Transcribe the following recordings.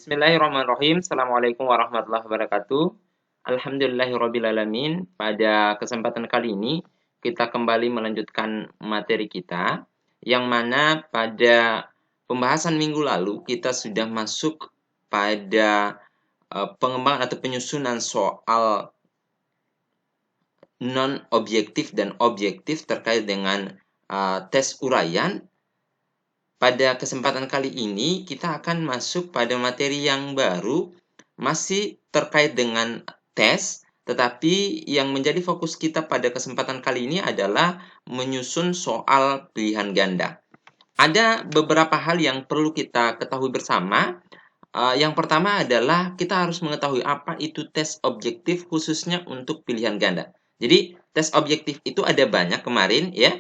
Bismillahirrahmanirrahim. Assalamualaikum warahmatullahi wabarakatuh. Alhamdulillahirrabbilalamin. Pada kesempatan kali ini kita kembali melanjutkan materi kita, yang mana pada pembahasan minggu lalu kita sudah masuk pada pengembangan atau penyusunan soal non-objektif dan objektif terkait dengan tes uraian. Pada kesempatan kali ini kita akan masuk pada materi yang baru, masih terkait dengan tes, tetapi yang menjadi fokus kita pada kesempatan kali ini adalah menyusun soal pilihan ganda. Ada beberapa hal yang perlu kita ketahui bersama. Yang pertama adalah kita harus mengetahui apa itu tes objektif khususnya untuk pilihan ganda. Jadi tes objektif itu ada banyak kemarin ya.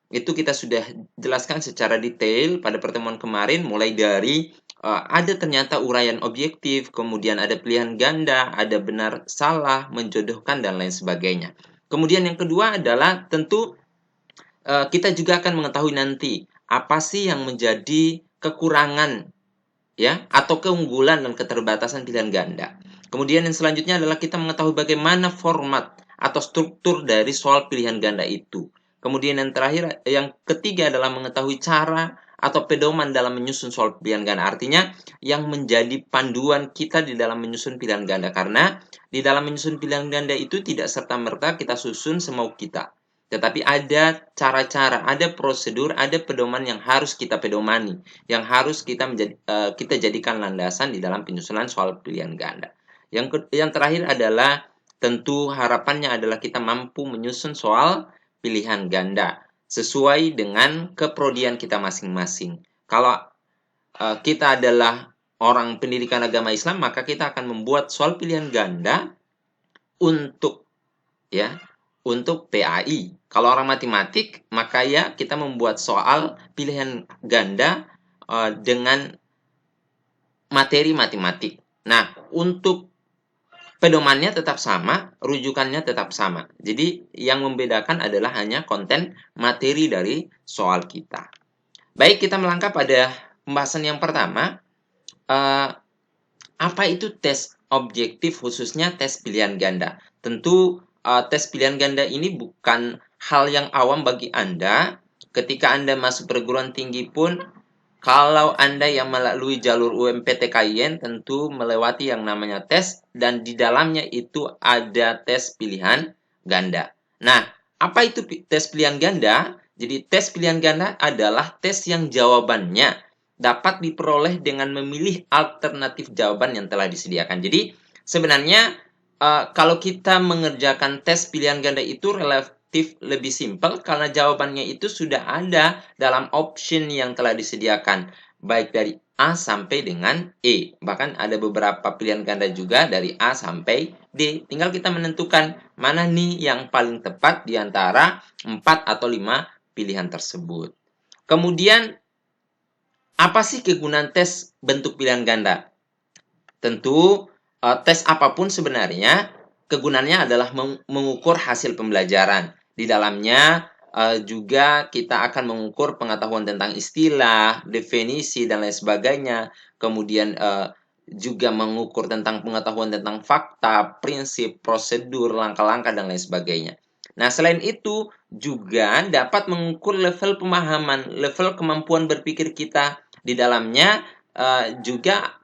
Itu kita sudah jelaskan secara detail pada pertemuan kemarin, mulai dari ada ternyata uraian objektif, kemudian ada pilihan ganda, ada benar salah, menjodohkan, dan lain sebagainya. Kemudian yang kedua adalah tentu kita juga akan mengetahui nanti apa sih yang menjadi kekurangan ya atau keunggulan dan keterbatasan pilihan ganda. Kemudian yang selanjutnya adalah kita mengetahui bagaimana format atau struktur dari soal pilihan ganda itu. Kemudian yang terakhir, yang ketiga adalah mengetahui cara atau pedoman dalam menyusun soal pilihan ganda. Artinya yang menjadi panduan kita di dalam menyusun pilihan ganda. Karena di dalam menyusun pilihan ganda itu tidak serta-merta kita susun semau kita. Tetapi ada cara-cara, ada prosedur, ada pedoman yang harus kita pedomani, yang harus kita jadikan landasan di dalam penyusunan soal pilihan ganda. Yang terakhir adalah tentu harapannya adalah kita mampu menyusun soal pilihan ganda sesuai dengan keprodian kita masing-masing. Kalau kita adalah orang pendidikan agama Islam, maka kita akan membuat soal pilihan ganda untuk PAI. Kalau orang matematik, maka ya kita membuat soal pilihan ganda dengan materi matematik. Nah, untuk pedomannya tetap sama, rujukannya tetap sama. Jadi yang membedakan adalah hanya konten materi dari soal kita. Baik, kita melangkah pada pembahasan yang pertama. Apa itu tes objektif, khususnya tes pilihan ganda? Tentu tes pilihan ganda ini bukan hal yang awam bagi Anda. Ketika Anda masuk perguruan tinggi pun, kalau Anda yang melalui jalur UMPTKIN tentu melewati yang namanya tes, dan di dalamnya itu ada tes pilihan ganda. Nah, apa itu tes pilihan ganda? Jadi tes pilihan ganda adalah tes yang jawabannya dapat diperoleh dengan memilih alternatif jawaban yang telah disediakan. Jadi sebenarnya kalau kita mengerjakan tes pilihan ganda itu relatif lebih simpel karena jawabannya itu sudah ada dalam option yang telah disediakan, baik dari A sampai dengan E. Bahkan ada beberapa pilihan ganda juga dari A sampai D. Tinggal kita menentukan mana nih yang paling tepat di antara 4 atau 5 pilihan tersebut. Kemudian, apa sih kegunaan tes bentuk pilihan ganda? Tentu tes apapun sebenarnya kegunaannya adalah mengukur hasil pembelajaran. Di dalamnya juga kita akan mengukur pengetahuan tentang istilah, definisi, dan lain sebagainya. Kemudian juga mengukur tentang pengetahuan tentang fakta, prinsip, prosedur, langkah-langkah, dan lain sebagainya. Nah, selain itu juga dapat mengukur level pemahaman, level kemampuan berpikir kita. Di dalamnya juga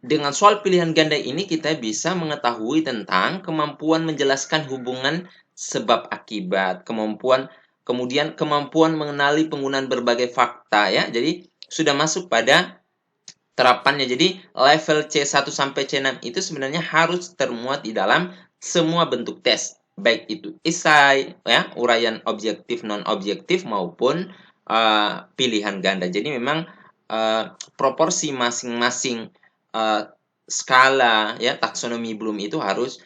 dengan soal pilihan ganda ini kita bisa mengetahui tentang kemampuan menjelaskan hubungan sebab akibat, kemudian kemampuan mengenali penggunaan berbagai fakta ya. Jadi sudah masuk pada terapannya. Jadi level C1 sampai C6 itu sebenarnya harus termuat di dalam semua bentuk tes, baik itu esai ya, uraian objektif non objektif maupun pilihan ganda. Jadi memang proporsi masing-masing skala ya taksonomi Bloom itu harus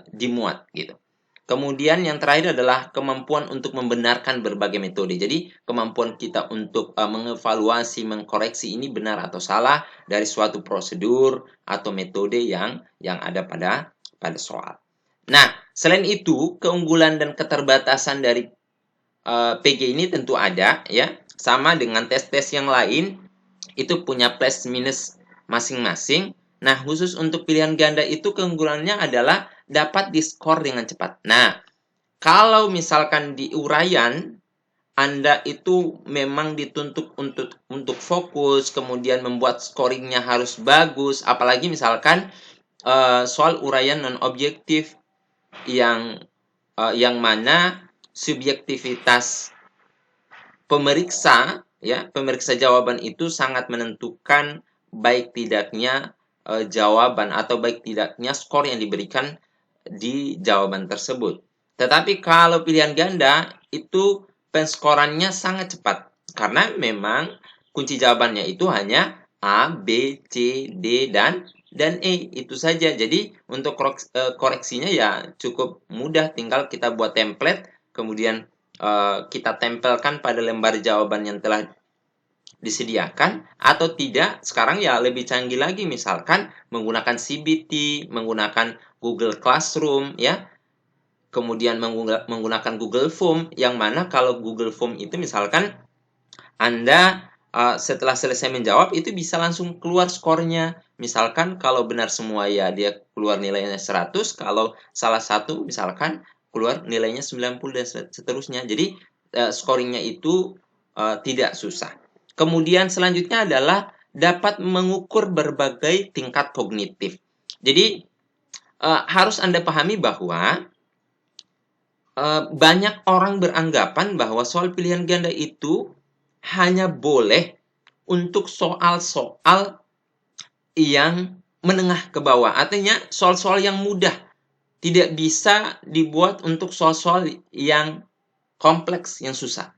dimuat gitu. Kemudian yang terakhir adalah kemampuan untuk membenarkan berbagai metode. Jadi kemampuan kita untuk mengevaluasi, mengkoreksi ini benar atau salah dari suatu prosedur atau metode yang ada pada soal. Nah, selain itu keunggulan dan keterbatasan dari PG ini tentu ada ya, sama dengan tes-tes yang lain. itu punya plus minus masing-masing. Nah, khusus untuk pilihan ganda itu keunggulannya adalah dapat diskor dengan cepat. Nah, kalau misalkan di uraian Anda itu memang dituntut untuk fokus, kemudian membuat scoringnya harus bagus, apalagi misalkan soal uraian non objektif yang mana subjektivitas pemeriksa jawaban itu sangat menentukan baik tidaknya jawaban atau baik tidaknya skor yang diberikan di jawaban tersebut. Tetapi kalau pilihan ganda itu penskorannya sangat cepat karena memang kunci jawabannya itu hanya A, B, C, D dan E itu saja. Jadi untuk koreksinya ya cukup mudah, tinggal kita buat template kemudian kita tempelkan pada lembar jawaban yang telah disediakan, atau tidak sekarang ya lebih canggih lagi, misalkan menggunakan CBT, menggunakan Google Classroom ya, kemudian menggunakan Google Form, yang mana kalau Google Form itu misalkan Anda setelah selesai menjawab itu bisa langsung keluar skornya. Misalkan kalau benar semua ya dia keluar nilainya 100, kalau salah satu misalkan keluar nilainya 90 dan seterusnya. Jadi scoringnya itu tidak susah. Kemudian selanjutnya adalah dapat mengukur berbagai tingkat kognitif. Jadi harus Anda pahami bahwa banyak orang beranggapan bahwa soal pilihan ganda itu hanya boleh untuk soal-soal yang menengah ke bawah. Artinya soal-soal yang mudah. Tidak bisa dibuat untuk soal-soal yang kompleks, yang susah.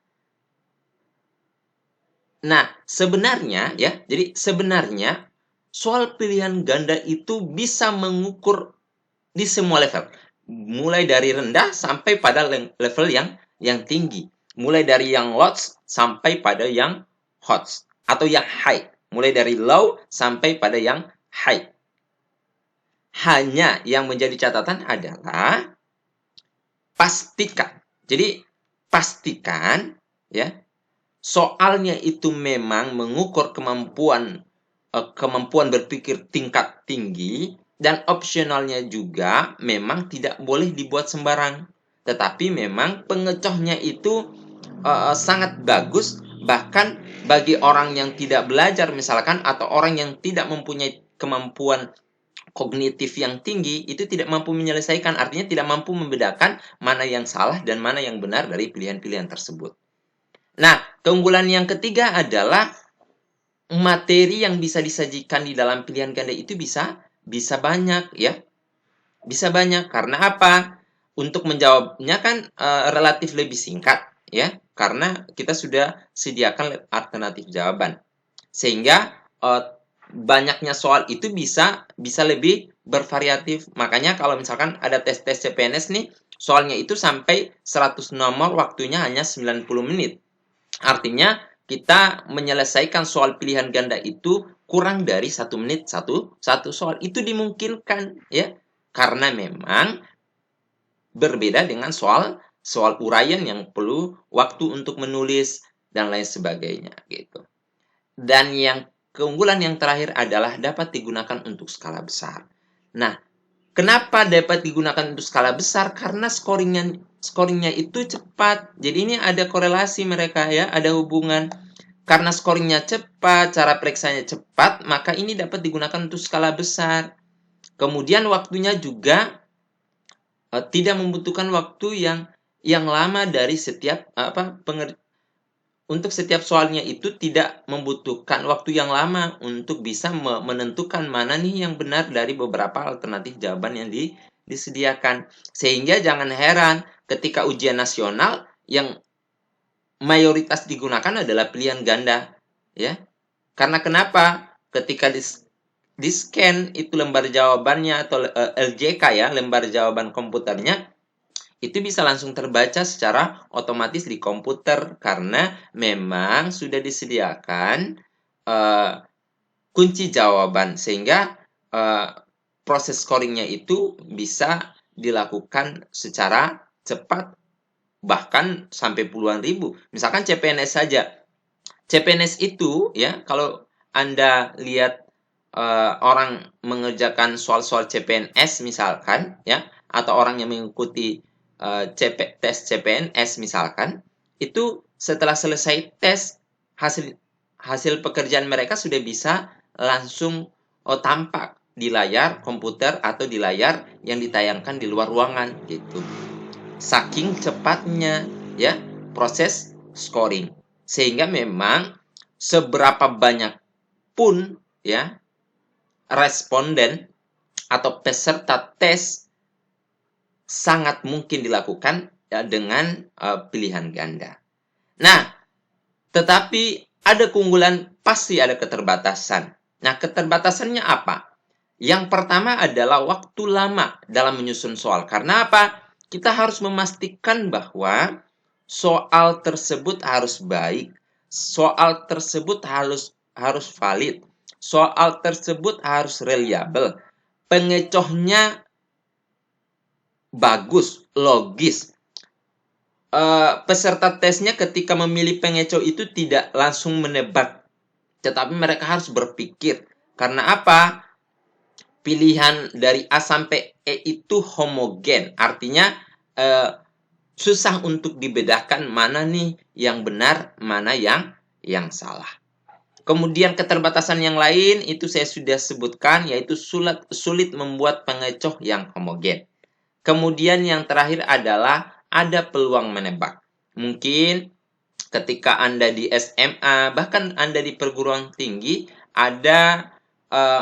Nah, sebenarnya ya, jadi sebenarnya soal pilihan ganda itu bisa mengukur di semua level. Mulai dari rendah sampai pada level yang tinggi. Mulai dari yang low sampai pada yang hot atau yang high. Mulai dari low sampai pada yang high. Hanya yang menjadi catatan adalah pastikan. Jadi pastikan ya, soalnya itu memang mengukur kemampuan berpikir tingkat tinggi, dan opsionalnya juga memang tidak boleh dibuat sembarang. Tetapi memang pengecohnya itu sangat bagus, bahkan bagi orang yang tidak belajar misalkan, atau orang yang tidak mempunyai kemampuan kognitif yang tinggi, itu tidak mampu menyelesaikan, artinya tidak mampu membedakan mana yang salah dan mana yang benar dari pilihan-pilihan tersebut. Nah, keunggulan yang ketiga adalah materi yang bisa disajikan di dalam pilihan ganda itu bisa banyak ya. Bisa banyak karena apa? Untuk menjawabnya kan relatif lebih singkat ya, karena kita sudah sediakan alternatif jawaban. Sehingga banyaknya soal itu bisa lebih bervariatif. Makanya kalau misalkan ada tes-tes CPNS nih, soalnya itu sampai 100 nomor, waktunya hanya 90 menit. Artinya kita menyelesaikan soal pilihan ganda itu kurang dari 1 menit satu soal. Itu dimungkinkan ya, karena memang berbeda dengan soal uraian yang perlu waktu untuk menulis dan lain sebagainya gitu. Dan yang keunggulan yang terakhir adalah dapat digunakan untuk skala besar. Nah, kenapa dapat digunakan untuk skala besar? Karena scoringnya itu cepat. Jadi ini ada korelasi mereka ya, ada hubungan. Karena scoringnya cepat, cara periksanya cepat, maka ini dapat digunakan untuk skala besar. Kemudian waktunya juga tidak membutuhkan waktu yang lama dari setiap untuk setiap soalnya itu tidak membutuhkan waktu yang lama untuk bisa menentukan mana nih yang benar dari beberapa alternatif jawaban yang disediakan. Sehingga jangan heran ketika ujian nasional yang mayoritas digunakan adalah pilihan ganda ya. Karena kenapa? Ketika di scan itu lembar jawabannya atau LJK ya, lembar jawaban komputernya, itu bisa langsung terbaca secara otomatis di komputer karena memang sudah disediakan kunci jawaban, sehingga proses scoringnya itu bisa dilakukan secara cepat, bahkan sampai puluhan ribu. Misalkan CPNS saja. CPNS itu ya, kalau Anda lihat orang mengerjakan soal-soal CPNS misalkan, ya, atau orang yang mengikuti tes CPNS misalkan, itu setelah selesai tes, hasil pekerjaan mereka sudah bisa langsung tampak di layar komputer atau di layar yang ditayangkan di luar ruangan gitu. Saking cepatnya ya proses scoring. Sehingga memang seberapa banyak pun ya responden atau peserta tes sangat mungkin dilakukan ya, dengan pilihan ganda. Nah, tetapi ada keunggulan, pasti ada keterbatasan. Nah, keterbatasannya apa? Yang pertama adalah waktu lama dalam menyusun soal. Karena apa? Kita harus memastikan bahwa soal tersebut harus baik, soal tersebut harus valid, soal tersebut harus reliable, pengecohnya bagus, logis. Peserta tesnya ketika memilih pengecoh itu tidak langsung menebak, tetapi mereka harus berpikir. Karena apa? Pilihan dari A sampai E itu homogen, artinya susah untuk dibedakan mana nih yang benar, mana yang salah. Kemudian keterbatasan yang lain itu saya sudah sebutkan, yaitu sulit membuat pengecoh yang homogen. Kemudian yang terakhir adalah ada peluang menebak. Mungkin ketika Anda di SMA, bahkan Anda di perguruan tinggi, ada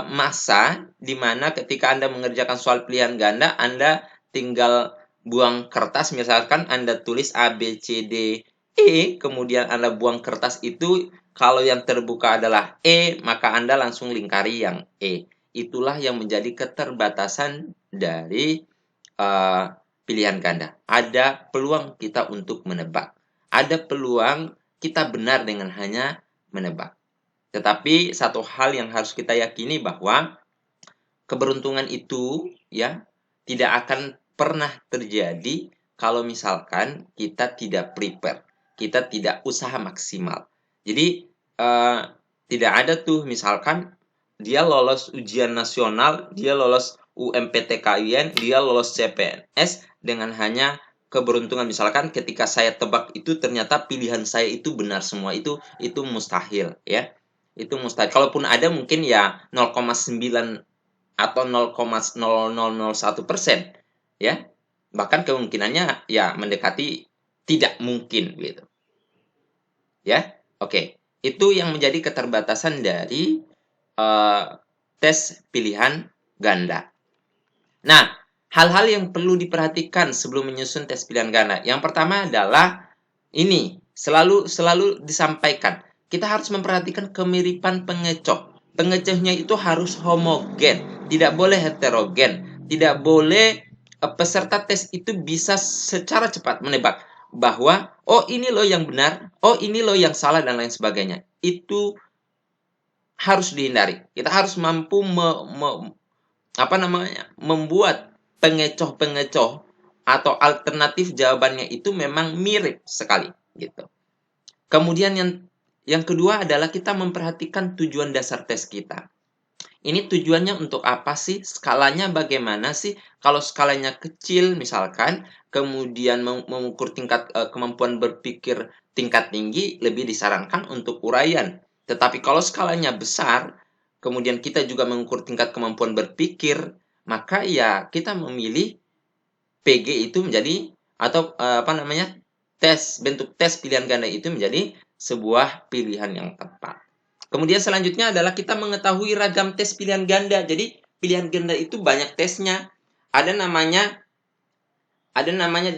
masa di mana ketika Anda mengerjakan soal pilihan ganda, Anda tinggal buang kertas, misalkan Anda tulis A, B, C, D, E, kemudian Anda buang kertas itu, kalau yang terbuka adalah E, maka Anda langsung lingkari yang E. Itulah yang menjadi keterbatasan dari pilihan ganda. Ada peluang kita untuk menebak. Ada peluang kita benar dengan hanya menebak. Tetapi satu hal yang harus kita yakini bahwa keberuntungan itu ya tidak akan pernah terjadi kalau misalkan kita tidak prepare, kita tidak usaha maksimal. Jadi tidak ada tuh misalkan dia lolos ujian nasional, dia lolos UMPTKIN, dia lolos CPNS dengan hanya keberuntungan. Misalkan ketika saya tebak itu ternyata pilihan saya itu benar semua, itu mustahil ya. Itu mustahil. Kalaupun ada mungkin ya 0,9 atau 0,0001% ya. Bahkan kemungkinannya ya mendekati tidak mungkin gitu. Ya. Oke. Itu yang menjadi keterbatasan dari tes pilihan ganda. Nah, hal-hal yang perlu diperhatikan sebelum menyusun tes pilihan ganda. Yang pertama adalah ini, selalu disampaikan. Kita harus memperhatikan kemiripan pengecoh. Pengecohnya itu harus homogen, tidak boleh heterogen. Tidak boleh peserta tes itu bisa secara cepat menebak bahwa oh ini loh yang benar, oh ini loh yang salah dan lain sebagainya. Itu harus dihindari. Kita harus mampu membuat pengecoh-pengecoh atau alternatif jawabannya itu memang mirip sekali gitu. Kemudian yang kedua adalah kita memperhatikan tujuan dasar tes kita. Ini tujuannya untuk apa sih? Skalanya bagaimana sih? Kalau skalanya kecil misalkan, kemudian mengukur tingkat kemampuan berpikir tingkat tinggi, lebih disarankan untuk uraian. Tetapi kalau skalanya besar, kemudian kita juga mengukur tingkat kemampuan berpikir, maka ya kita memilih PG itu menjadi atau bentuk tes pilihan ganda itu menjadi sebuah pilihan yang tepat. Kemudian selanjutnya adalah kita mengetahui ragam tes pilihan ganda. Jadi pilihan ganda itu banyak tesnya. Ada namanya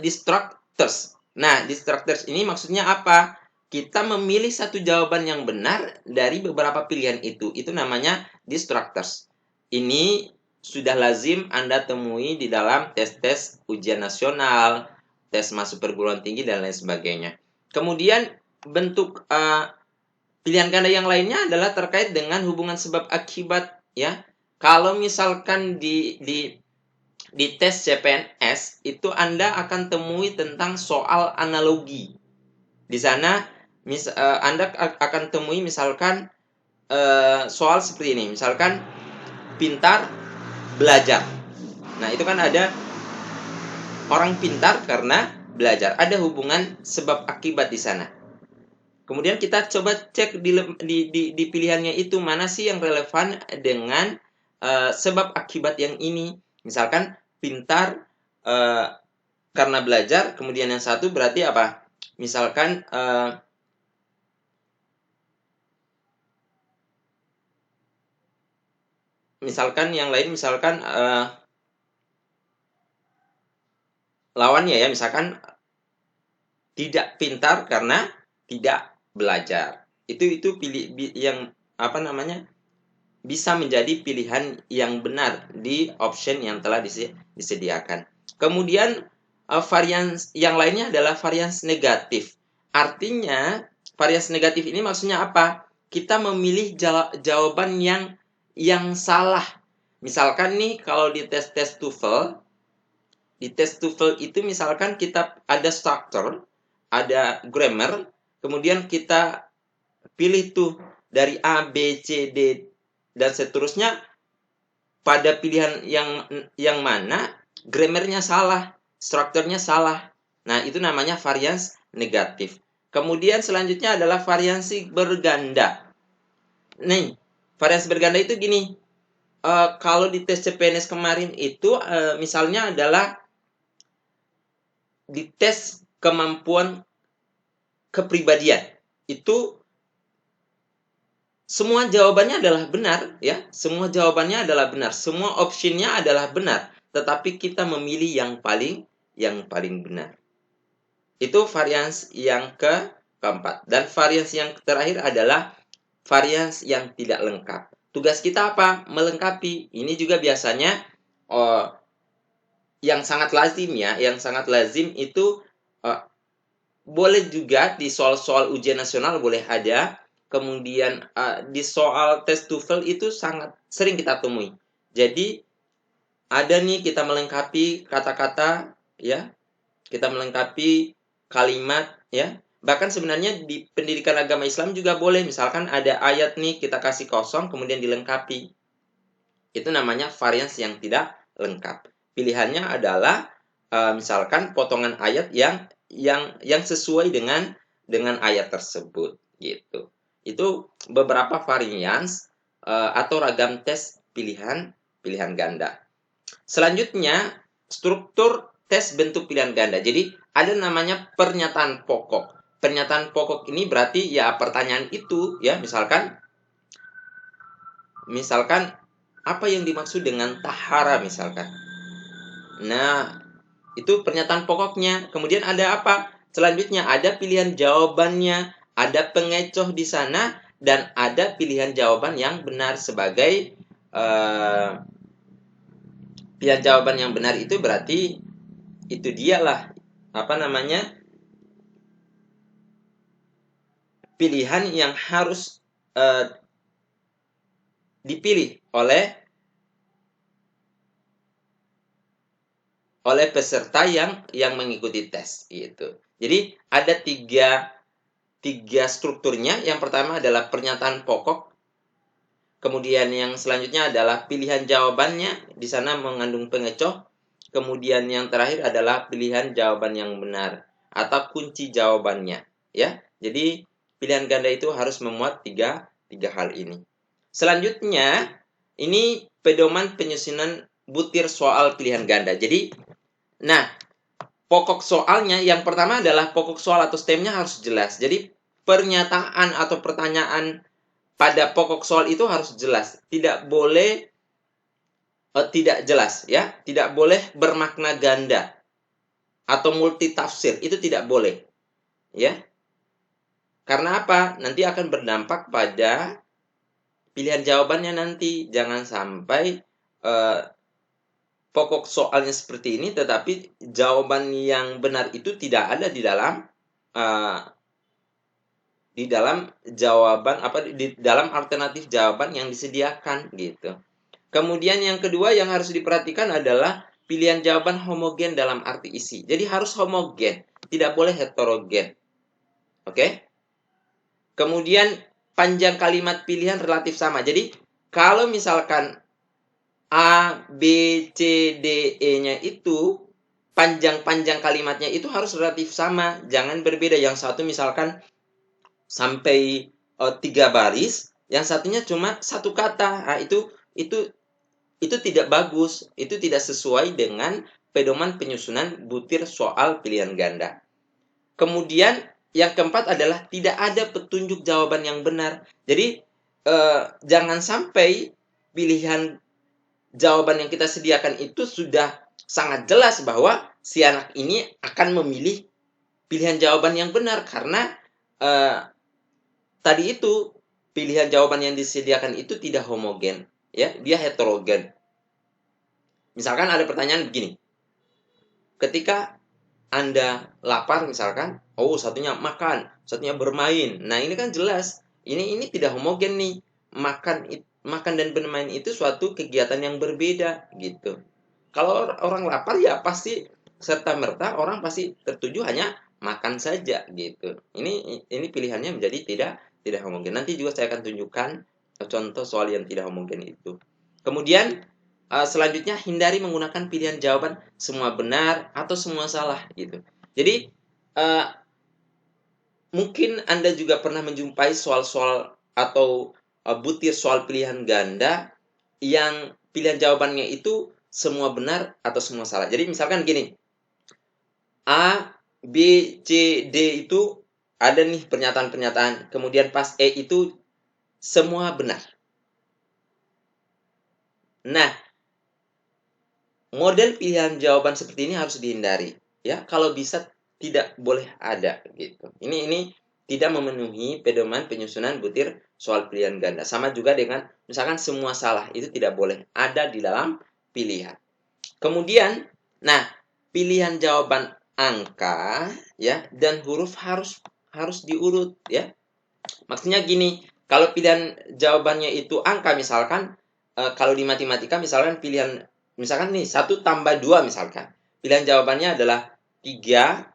destructors. Nah, destructors ini maksudnya apa? Kita memilih satu jawaban yang benar dari beberapa pilihan itu. Itu namanya destructors. Ini sudah lazim Anda temui di dalam tes-tes ujian nasional, tes masuk perguruan tinggi, dan lain sebagainya. Kemudian bentuk pilihan ganda yang lainnya adalah terkait dengan hubungan sebab akibat ya. Kalau misalkan di tes CPNS itu Anda akan temui tentang soal analogi. Di sana Anda akan temui misalkan soal seperti ini. Misalkan pintar belajar. Nah, itu kan ada orang pintar karena belajar. Ada hubungan sebab akibat di sana. Kemudian kita coba cek di pilihannya itu mana sih yang relevan dengan sebab akibat yang ini. Misalkan pintar karena belajar, kemudian yang satu berarti apa? Misalkan yang lain, misalkan lawannya ya, misalkan tidak pintar karena tidak belajar. Itu pilih yang apa namanya? Bisa menjadi pilihan yang benar di option yang telah disediakan. Kemudian varians yang lainnya adalah varians negatif. Artinya varians negatif ini maksudnya apa? Kita memilih jawaban yang salah. Misalkan nih kalau di tes TOEFL, itu misalkan kita ada structure, ada grammar, kemudian kita pilih tuh dari A, B, C, D, dan seterusnya. Pada pilihan yang mana grammarnya salah, strukturnya salah. Nah, itu namanya varians negatif. Kemudian selanjutnya adalah variansi berganda. Nih, variansi berganda itu gini. Kalau di tes CPNS kemarin itu misalnya adalah di tes kemampuan kepribadian. Itu semua jawabannya adalah benar, ya. Semua jawabannya adalah benar. Semua optionnya adalah benar. Tetapi kita memilih yang paling benar. Itu varians yang keempat. Dan varians yang terakhir adalah varians yang tidak lengkap. Tugas kita apa? Melengkapi. Ini juga biasanya yang sangat lazim ya. Yang sangat lazim itu boleh juga di soal-soal ujian nasional boleh ada. Kemudian di soal tes TOEFL itu sangat sering kita temui. Jadi ada nih kita melengkapi kata-kata ya, kita melengkapi kalimat ya. Bahkan sebenarnya di pendidikan agama Islam juga boleh, misalkan ada ayat nih kita kasih kosong kemudian dilengkapi. Itu namanya varians yang tidak lengkap. Pilihannya adalah misalkan potongan ayat yang sesuai dengan ayat tersebut gitu. Itu beberapa varians atau ragam tes pilihan ganda. Selanjutnya, struktur tes bentuk pilihan ganda. Jadi, ada namanya pernyataan pokok. Pernyataan pokok ini berarti ya pertanyaan itu ya, misalkan apa yang dimaksud dengan tahara misalkan. Nah, itu pernyataan pokoknya. Kemudian ada apa? Selanjutnya ada pilihan jawabannya, ada pengecoh di sana, dan ada pilihan jawaban yang benar sebagai pilihan jawaban yang benar itu berarti itu dialah pilihan yang harus dipilih oleh peserta yang mengikuti tes gitu. Jadi ada tiga strukturnya. Yang pertama adalah pernyataan pokok. Kemudian yang selanjutnya adalah pilihan jawabannya, di sana mengandung pengecoh. Kemudian yang terakhir adalah pilihan jawaban yang benar atau kunci jawabannya, ya. Jadi pilihan ganda itu harus memuat tiga hal ini. Selanjutnya, ini pedoman penyusunan butir soal pilihan ganda. Jadi, nah, pokok soalnya yang pertama adalah pokok soal atau stemnya harus jelas. Jadi pernyataan atau pertanyaan pada pokok soal itu harus jelas, tidak boleh tidak jelas ya, tidak boleh bermakna ganda atau multitafsir, itu tidak boleh ya. Karena apa? Nanti akan berdampak pada pilihan jawabannya nanti. Jangan sampai pokok soalnya seperti ini, tetapi jawaban yang benar itu tidak ada di dalam alternatif jawaban yang disediakan gitu. Kemudian yang kedua yang harus diperhatikan adalah pilihan jawaban homogen dalam arti isi. Jadi harus homogen, tidak boleh heterogen. Oke? Kemudian panjang kalimat pilihan relatif sama. Jadi, kalau misalkan A, B, C, D, E-nya itu, panjang-panjang kalimatnya itu harus relatif sama. Jangan berbeda. Yang satu misalkan sampai 3 baris, yang satunya cuma satu kata. Nah, itu tidak bagus. Itu tidak sesuai dengan pedoman penyusunan butir soal pilihan ganda. Kemudian yang keempat adalah tidak ada petunjuk jawaban yang benar. Jadi jangan sampai pilihan jawaban yang kita sediakan itu sudah sangat jelas bahwa si anak ini akan memilih pilihan jawaban yang benar karena tadi itu pilihan jawaban yang disediakan itu tidak homogen, ya, dia heterogen. Misalkan ada pertanyaan begini. Ketika Anda lapar misalkan, oh satunya makan, satunya bermain. Nah, ini kan jelas, ini tidak homogen nih. Makan dan bermain itu suatu kegiatan yang berbeda gitu. Kalau orang lapar ya pasti serta merta orang pasti tertuju hanya makan saja gitu. Ini pilihannya menjadi tidak homogen. Nanti juga saya akan tunjukkan contoh soal yang tidak homogen itu. Kemudian selanjutnya, hindari menggunakan pilihan jawaban semua benar atau semua salah gitu. Jadi mungkin Anda juga pernah menjumpai soal-soal atau butir soal pilihan ganda yang pilihan jawabannya itu semua benar atau semua salah. Jadi misalkan gini, A, B, C, D itu ada nih pernyataan-pernyataan, kemudian pas E itu semua benar. Nah, model pilihan jawaban seperti ini harus dihindari, ya. Kalau bisa tidak boleh ada gitu. Ini tidak memenuhi pedoman penyusunan butir soal pilihan ganda. Sama juga dengan misalkan semua salah, itu tidak boleh ada di dalam pilihan. Kemudian, nah, pilihan jawaban angka ya dan huruf harus diurut ya. Maksudnya gini, kalau pilihan jawabannya itu angka misalkan kalau di matematika misalkan pilihan misalkan nih 1 tambah 2 misalkan. Pilihan jawabannya adalah 3,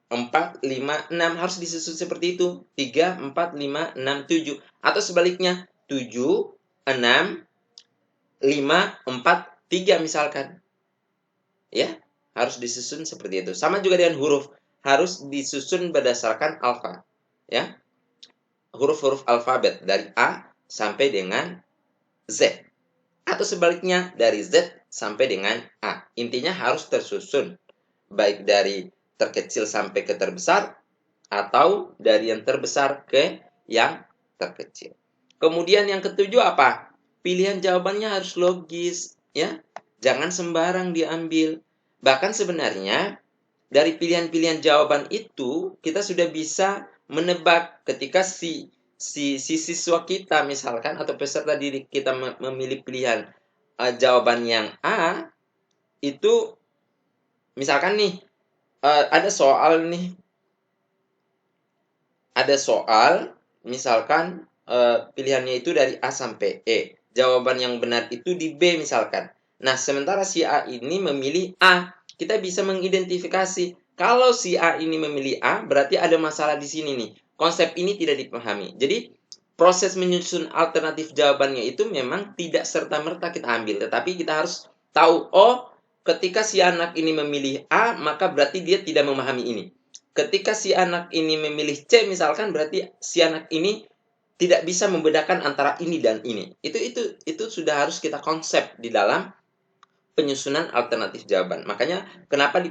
4, 5, 6. Harus disusun seperti itu. 3, 4, 5, 6, 7. Atau sebaliknya 7, 6, 5, 4, 3 misalkan. Ya, harus disusun seperti itu. Sama juga dengan huruf. Harus disusun berdasarkan alfa. Ya, huruf-huruf alfabet dari A sampai dengan Z. Atau sebaliknya dari Z sampai dengan A. Intinya harus tersusun. Baik dari terkecil sampai ke terbesar, atau dari yang terbesar ke yang terkecil. Kemudian yang ketujuh apa? Pilihan jawabannya harus logis. Ya, jangan sembarang diambil. Bahkan sebenarnya dari pilihan-pilihan jawaban itu kita sudah bisa menebak ketika si siswa kita misalkan atau peserta didik kita memilih pilihan jawaban yang A itu misalkan nih ada soal misalkan pilihannya itu dari A sampai E, jawaban yang benar itu di B misalkan. Nah, sementara si A ini memilih A, kita bisa mengidentifikasi kalau si A ini memilih A berarti ada masalah di sini nih. Konsep ini tidak dipahami. Jadi proses menyusun alternatif jawabannya itu memang tidak serta-merta kita ambil, tetapi kita harus tahu, oh, ketika si anak ini memilih A, maka berarti dia tidak memahami ini. Ketika si anak ini memilih C, misalkan berarti si anak ini tidak bisa membedakan antara ini dan ini. Itu sudah harus kita konsep di dalam penyusunan alternatif jawaban. Makanya kenapa di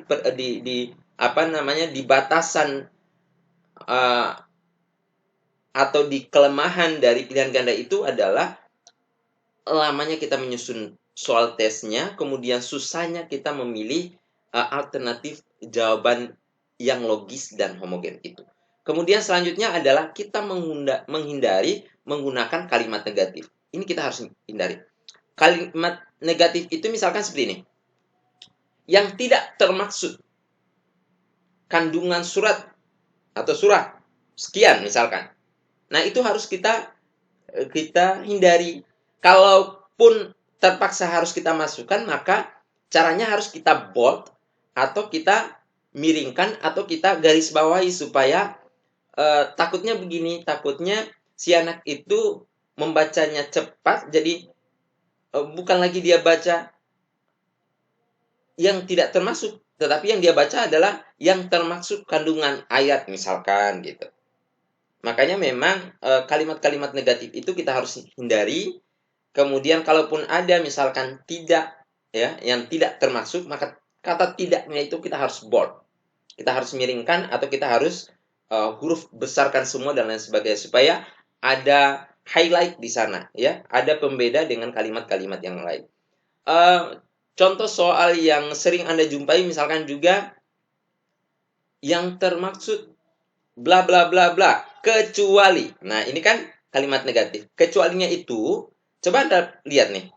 batasan atau di kelemahan dari pilihan ganda itu adalah lamanya kita menyusun soal tesnya, kemudian susahnya kita memilih alternatif jawaban yang logis dan homogen itu. Kemudian selanjutnya adalah kita menghindari menggunakan kalimat negatif. Ini kita harus hindari. Kalimat negatif itu misalkan seperti ini. Yang tidak termaksud kandungan surat atau surah sekian misalkan. Nah, itu harus kita hindari. Kalaupun terpaksa harus kita masukkan, maka caranya harus kita bold atau kita miringkan atau kita garis bawahi supaya takutnya begini, takutnya si anak itu membacanya cepat, jadi bukan lagi dia baca yang tidak termasuk, tetapi yang dia baca adalah yang termasuk kandungan ayat misalkan gitu. Makanya memang kalimat-kalimat negatif itu kita harus hindari. Kemudian kalaupun ada misalkan tidak ya yang tidak termasuk, maka kata tidaknya itu kita harus bold. Kita harus miringkan atau kita harus huruf besarkan semua dan lain sebagainya supaya ada highlight di sana ya, ada pembeda dengan kalimat-kalimat yang lain. Contoh soal yang sering Anda jumpai misalkan juga yang termaksud bla bla bla bla kecuali. Nah, ini kan kalimat negatif. Kecualinya itu coba Anda lihat nih.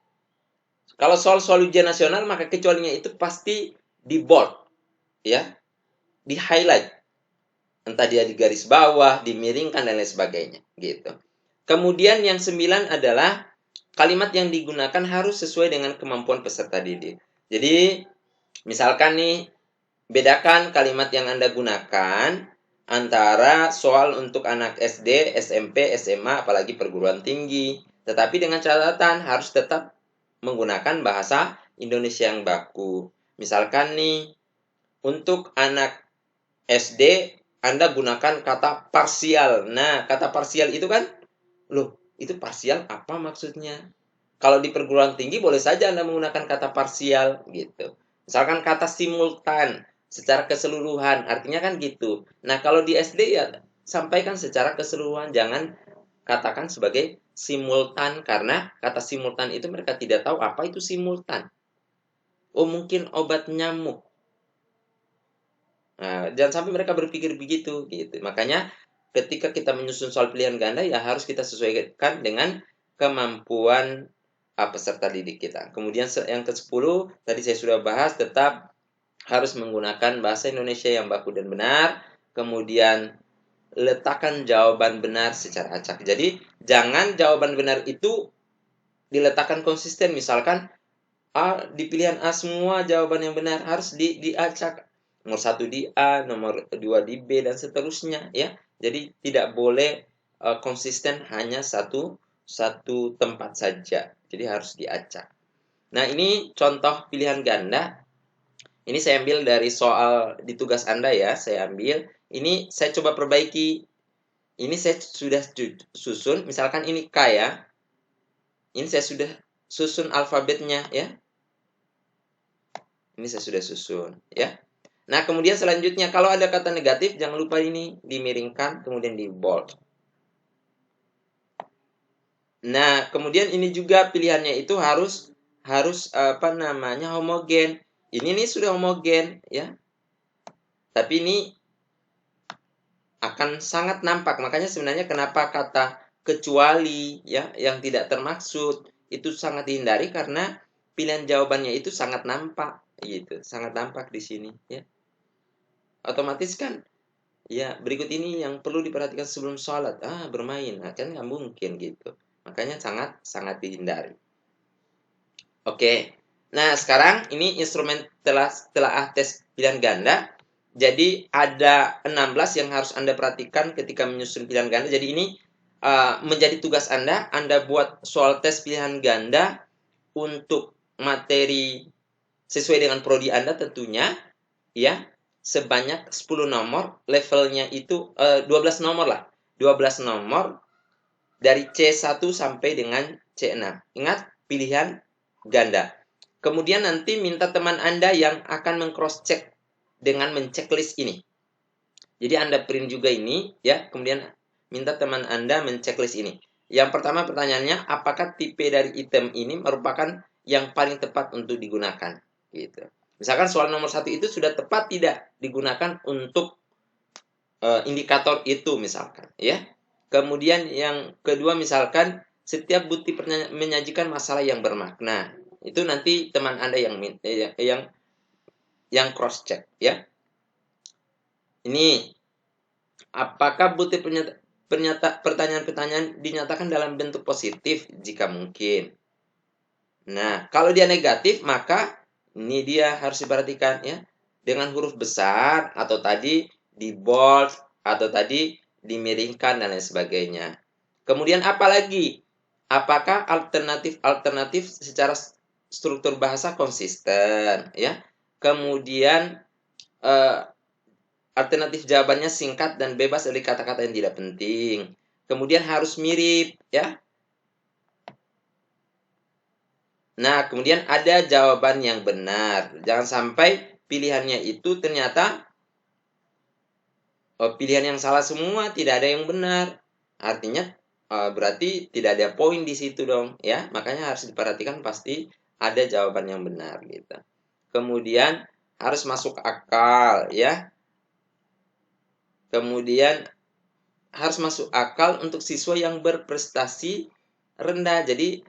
Kalau soal-soal ujian nasional maka kecualinya itu pasti di bold ya, di highlight. Entah dia di garis bawah, dimiringkan dan lain sebagainya gitu. Kemudian yang 9 adalah kalimat yang digunakan harus sesuai dengan kemampuan peserta didik. Jadi misalkan nih, bedakan kalimat yang Anda gunakan antara soal untuk anak SD, SMP, SMA, apalagi perguruan tinggi. Tetapi dengan catatan harus tetap menggunakan bahasa Indonesia yang baku. Misalkan nih, untuk anak SD, Anda gunakan kata parsial. Nah, kata parsial itu kan, loh, itu parsial apa maksudnya? Kalau di perguruan tinggi boleh saja Anda menggunakan kata parsial gitu. Misalkan kata simultan secara keseluruhan, artinya kan gitu. Nah, kalau di SD ya sampaikan secara keseluruhan, jangan katakan sebagai simultan karena kata simultan itu mereka tidak tahu apa itu simultan. Oh, mungkin obat nyamuk. Nah, jangan sampai mereka berpikir begitu gitu. Makanya ketika kita menyusun soal pilihan ganda ya harus kita sesuaikan dengan kemampuan peserta didik kita. Kemudian yang ke-10 tadi saya sudah bahas, tetap harus menggunakan bahasa Indonesia yang baku dan benar. Kemudian letakkan jawaban benar secara acak. Jadi jangan jawaban benar itu diletakkan konsisten. Misalkan di pilihan A semua jawaban yang benar harus diacak. Nomor 1 di A, nomor 2 di B, dan seterusnya ya. Jadi tidak boleh konsisten hanya satu tempat saja. Jadi harus diacak. Nah, ini contoh pilihan ganda. Ini saya ambil dari soal di tugas Anda ya, saya ambil. Ini saya coba perbaiki. Ini saya sudah susun, misalkan ini K ya. Ini saya sudah susun alfabetnya ya. Ini saya sudah susun ya. Nah, kemudian selanjutnya kalau ada kata negatif jangan lupa ini dimiringkan kemudian di bold. Nah, kemudian ini juga pilihannya itu harus homogen. Ini nih sudah homogen ya. Tapi ini akan sangat nampak. Makanya sebenarnya kenapa kata kecuali ya yang tidak termaksud itu sangat dihindari karena pilihan jawabannya itu sangat nampak gitu, sangat nampak di sini ya. Otomatis kan ya berikut ini yang perlu diperhatikan sebelum sholat. Bermain. Nah, kan nggak mungkin gitu. Makanya sangat dihindari. Oke. Nah, sekarang ini instrumen telah tes pilihan ganda. Jadi ada 16 yang harus Anda perhatikan ketika menyusun pilihan ganda. Jadi ini menjadi tugas Anda. Anda buat soal tes pilihan ganda untuk materi sesuai dengan prodi Anda tentunya ya. Sebanyak 10 nomor, levelnya itu 12 nomor lah. 12 nomor dari C1 sampai dengan C6. Ingat, pilihan ganda. Kemudian nanti minta teman Anda yang akan meng-cross-check dengan men-checklist ini. Jadi Anda print juga ini, ya. Kemudian minta teman Anda men-checklist ini. Yang pertama pertanyaannya, apakah tipe dari item ini merupakan yang paling tepat untuk digunakan? Gitu. Misalkan soal nomor 1 itu sudah tepat tidak digunakan untuk indikator itu misalkan, ya. Kemudian yang kedua misalkan setiap bukti menyajikan masalah yang bermakna. Itu nanti teman Anda yang cross check ya. Ini apakah bukti pertanyaan-pertanyaan dinyatakan dalam bentuk positif jika mungkin. Nah, kalau dia negatif maka ini dia harus diperhatikan ya. Dengan huruf besar atau tadi di bold atau tadi dimiringkan dan lain sebagainya. Kemudian apa lagi? Apakah alternatif secara struktur bahasa konsisten, ya? Kemudian eh, alternatif jawabannya singkat dan bebas dari kata-kata yang tidak penting. Kemudian harus mirip, ya. Nah, kemudian ada jawaban yang benar. Jangan sampai pilihannya itu ternyata pilihan yang salah semua, tidak ada yang benar. Artinya berarti tidak ada poin di situ dong, ya. Makanya harus diperhatikan pasti ada jawaban yang benar gitu. Kemudian harus masuk akal, ya. Kemudian harus masuk akal untuk siswa yang berprestasi rendah. Jadi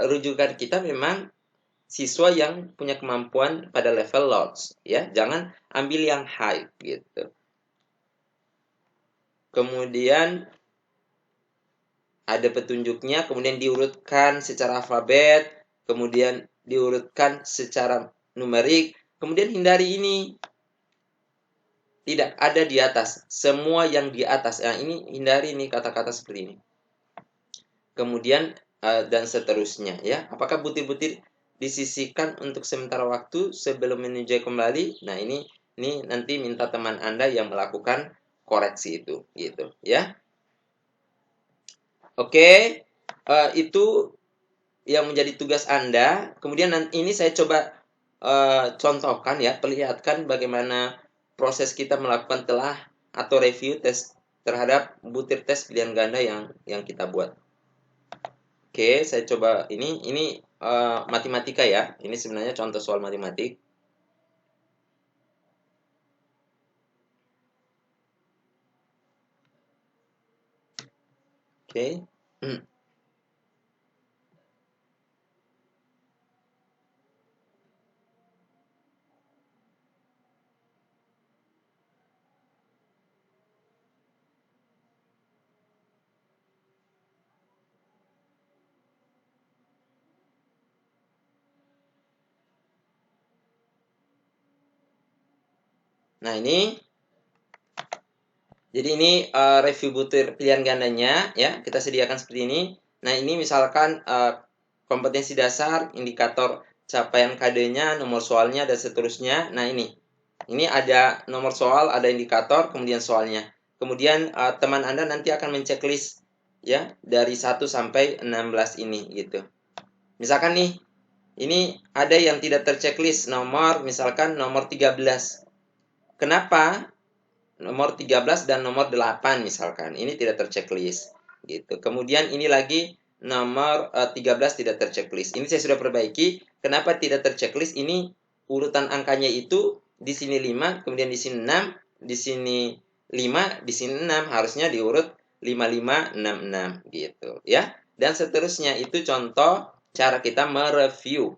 rujukan kita memang siswa yang punya kemampuan pada level lows, ya. Jangan ambil yang high gitu. Kemudian ada petunjuknya, kemudian diurutkan secara alfabet, kemudian diurutkan secara numerik, kemudian hindari ini tidak ada di atas, semua yang di atas. Nah, ini hindari nih kata-kata seperti ini. Kemudian dan seterusnya, ya. Apakah butir-butir disisihkan untuk sementara waktu sebelum menuju kembali? Nah, ini nanti minta teman Anda yang melakukan koreksi itu, gitu, ya. Oke, itu yang menjadi tugas Anda. Kemudian ini saya coba contohkan, ya, perlihatkan bagaimana proses kita melakukan telah atau review tes terhadap butir tes pilihan ganda yang kita buat. Oke, saya coba ini matematika, ya. Ini sebenarnya contoh soal matematik. Oke. Nah, ini jadi ini review butir pilihan gandanya, ya. Kita sediakan seperti ini. Nah, ini misalkan kompetensi dasar, indikator capaian KD-nya, nomor soalnya, dan seterusnya. Nah, ini ada nomor soal, ada indikator, kemudian soalnya. Kemudian teman Anda nanti akan menceklis, ya, dari 1 sampai 16 ini gitu. Misalkan nih, ini ada yang tidak terchecklist, misalkan nomor 13. Kenapa? Nomor 13 dan nomor 8 misalkan. Ini tidak terchecklist gitu. Kemudian ini lagi nomor 13 tidak terchecklist. Ini saya sudah perbaiki. Kenapa tidak terchecklist? Ini urutan angkanya itu di sini 5, kemudian di sini 6, di sini 5, di sini 6. Harusnya diurut 5, 5, 6, 6 gitu, ya. Dan seterusnya itu contoh cara kita mereview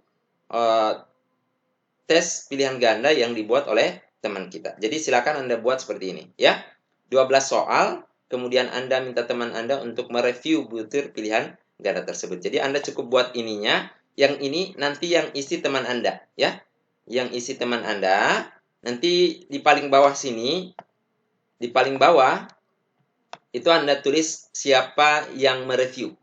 tes pilihan ganda yang dibuat oleh teman kita. Jadi silakan Anda buat seperti ini, ya. 12 soal, kemudian Anda minta teman Anda untuk mereview butir pilihan ganda tersebut. Jadi Anda cukup buat ininya, yang ini nanti yang isi teman Anda, ya. Yang isi teman Anda, nanti di paling bawah sini, di paling bawah itu Anda tulis siapa yang mereview.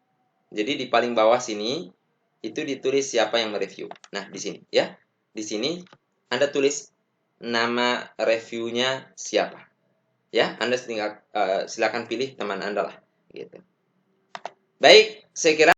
Jadi di paling bawah sini itu ditulis siapa yang mereview. Nah, di sini, ya. Di sini Anda tulis nama reviewnya siapa, ya. Anda tinggal silakan pilih teman Anda lah gitu. Baik, saya kira